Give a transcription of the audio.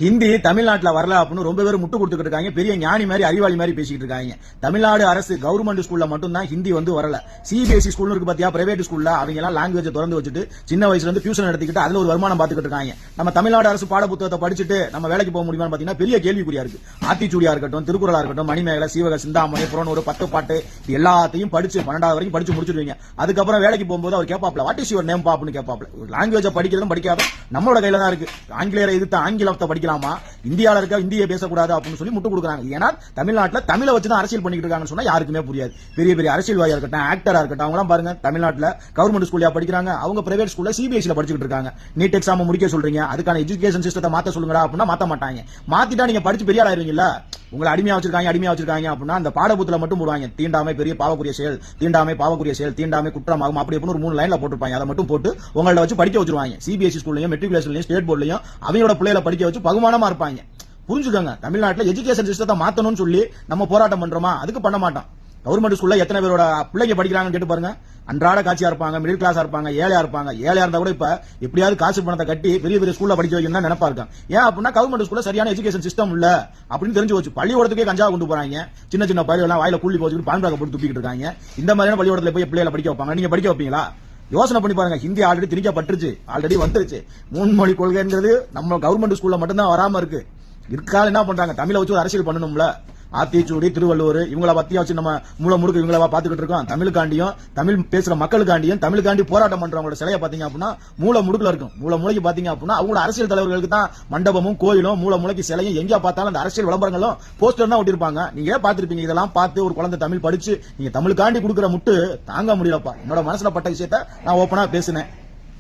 ஹிந்தி தமிழ்நாட்டுல வரல அப்படின்னு ரொம்ப பேர் முட்டு கொடுத்துட்டு இருக்காங்க. பெரிய ஞானி மாதிரி அறிவாளி மாதிரி பேசிட்டு இருக்காங்க. தமிழ்நாடு அரசு கவர்மெண்ட் ஸ்கூல்ல மட்டும் தான் ஹிந்தி வந்து வரல. சிபிஎஸ்இ ஸ்கூல் இருக்கு பாத்தியா, பிரைவேட் ஸ்கூல்ல அவங்க எல்லாம் லாங்குவேஜ் திறந்து வச்சுட்டு சின்ன வயசுல இருந்து டியூஷன் எடுத்துக்கிட்டு அதுல ஒரு வருமானம் பாத்துக்கிட்டு இருக்காங்க. நம்ம தமிழ்நாடு அரசு பாட புத்தகத்தை படிச்சுட்டு நம்ம வேலைக்கு போக முடியுமான்னு பாத்தீங்கன்னா பெரிய கேள்விக்குறியா இருக்கு. ஆத்திச்சூடியா இருக்கட்டும், திருக்குறளா இருக்கட்டும், மணிமேகலை, சீவக சிந்தாமணி, புறநூறு, 10 பாட்டு எல்லாத்தையும் படிச்சு 12வது வரைக்கும் படிச்சு முடிச்சிருவீங்க. அதுக்கப்புறம் வேலைக்கு போகும்போது அவர் கேட்பாப்ல, வாட் இஸ் யுவர் நேம் பாப்புன்னு கேட்பாப்ல. லாங்குவேஜ் படிக்கிறதும் படிக்காத நம்மளோட கையில தான் இருக்கு. ஆங்கிலேயரை எதிர்த்து ஆங்கிலத்தை படிக்கலாமா, இந்தியாவில் இருக்க இந்தியை பேசக்கூடாது அப்படின்னு சொல்லி முட்டு கொடுக்குறாங்க. ஏன்னா தமிழ்நாட்டில் தமிழை வச்சு தான் அரசியல் பண்ணிட்டு இருக்காங்கன்னு சொன்னா யாருக்குமே புரியாது. பெரிய பெரிய அரசியல்வாதியா இருக்கட்டும், ஆக்டரா இருக்கட்டும், அவங்க எல்லாம் பாருங்க தமிழ்நாட்டில் கவர்மெண்ட் ஸ்கூல்ல படிக்கிறாங்க, அவங்க பிரைவேட் ஸ்கூல்ல சிபிஎஸ்இ படிச்சுட்டு இருக்காங்க. நீட் எக்ஸாம் முடிக்க சொல்றீங்க, அதுக்கான எஜுகேஷன் சிஸ்டத்தை மாத்த சொல்லுங்கடா அப்படின்னா மாத்த மாட்டாங்க. மாத்திட்டா நீங்க படிச்சு பெரிய ஆயிருவீங்கல்ல. உங்களை அடிமையா வச்சிருக்காங்க அப்படின்னா அந்த பாடபுத்துல மட்டும் போடுவாங்க, தீண்டாமை பெரிய பாவக்குரிய செயல், தீண்டாமை பாவக்குரிய செயல், தீண்டாமை குற்றமாகும் அப்படி ஒரு 3 லைன்ல போட்டுருப்பாங்க. அதை மட்டும் போட்டு உங்களை வச்சு படிக்க வச்சிருவாங்க. சிபிஎஸ்இ ஸ்கூல்லையும் மெட்ரிகுலேஷன்லையும் ஸ்டேட் போர்ட்லையும் அவங்களோட பிள்ளைகளை படிக்க வச்சு பகுமானமா இருப்பாங்க. புரிஞ்சுக்கோங்க, தமிழ்நாட்டில் எஜுகேஷன் சிஸ்டத்தை மாத்தணும்னு சொல்லி நம்ம போராட்டம் பண்றோமா, அதுக்கு பண்ண மாட்டோம். கவர்மெண்ட் ஸ்கூல்ல எத்தனை பேரோட பிள்ளைங்க படிக்கிறாங்கன்னு கேட்டு பாருங்க. அன்றாட காட்சியா இருப்பாங்க, மிடில் கிளாஸா இருப்பாங்க, ஏழையா இருப்பாங்க. ஏழையா இருந்தா கூட இப்ப எப்படியாவது காசு பணத்தை கட்டி பெரிய பெரிய ஸ்கூல்ல படிக்க வைக்கணும் நினைப்பா இருக்காங்க. ஏன் அப்படின்னா கவர்மெண்ட் ஸ்கூல்ல சரியான எஜுகேஷன் சிஸ்டம் இல்ல அப்படின்னு தெரிஞ்சு வச்சு பள்ளிக்கூடத்துக்கே கஞ்சா கொண்டு போறாங்க. சின்ன சின்ன பள்ளியெல்லாம் வாயில கூலி போச்சுட்டு பான்பாக போட்டு துப்பிக்கிட்டு இருக்காங்க. இந்த மாதிரியான பள்ளிக்கூடத்துல போய் பிள்ளைகளை படிக்க வைப்பாங்க. நீங்க படிக்க வைப்பீங்களா? யோசனை பண்ணி பாருங்க. ஹிந்தி ஆல்ரெடி திணிக்கப்பட்டுருச்சு, ஆல்ரெடி வந்துருச்சு. முன்மொழி கொள்கைங்கிறது நம்ம கவர்மெண்ட் ஸ்கூல்ல மட்டும்தான் வராம இருக்கு. இருக்கால என்ன பண்றாங்க, தமிழை வச்சு ஒரு அரசியல் பண்ணணும்ல. ஆத்திச்சூடி, திருவள்ளுவர் இவங்கள பத்தியா வச்சு நம்ம மூல முடுக்கு இவங்கள பாத்துக்கிட்டு இருக்கோம். தமிழுக்காண்டியும் தமிழ் பேசுற மக்களுக்காண்டியும் தமிழுக்காண்டி போராட்டம் பண்றவங்களோட சிலையை பாத்தீங்க அப்படின்னா மூல முடுக்குல இருக்கும். மூல மூளைக்கு பாத்தீங்க அப்படின்னா அவங்களோட அரசியல் தலைவர்களுக்கு தான் மண்டபமும் கோயிலும் மூல மூளைக்கு சிலையும் எங்க பார்த்தாலும் அந்த அரசியல் விளம்பரங்களும் போஸ்டர் தான் ஒட்டிருப்பாங்க. நீங்க பாத்துருப்பீங்க. இதெல்லாம் பார்த்து ஒரு குழந்தை தமிழ் படிச்சு நீங்க தமிழுக்காண்டி கொடுக்குற முட்டு தாங்க முடியலப்பா. என்னோட மனசுல பட்ட விஷயத்த நான் ஓப்பனா பேசினேன்.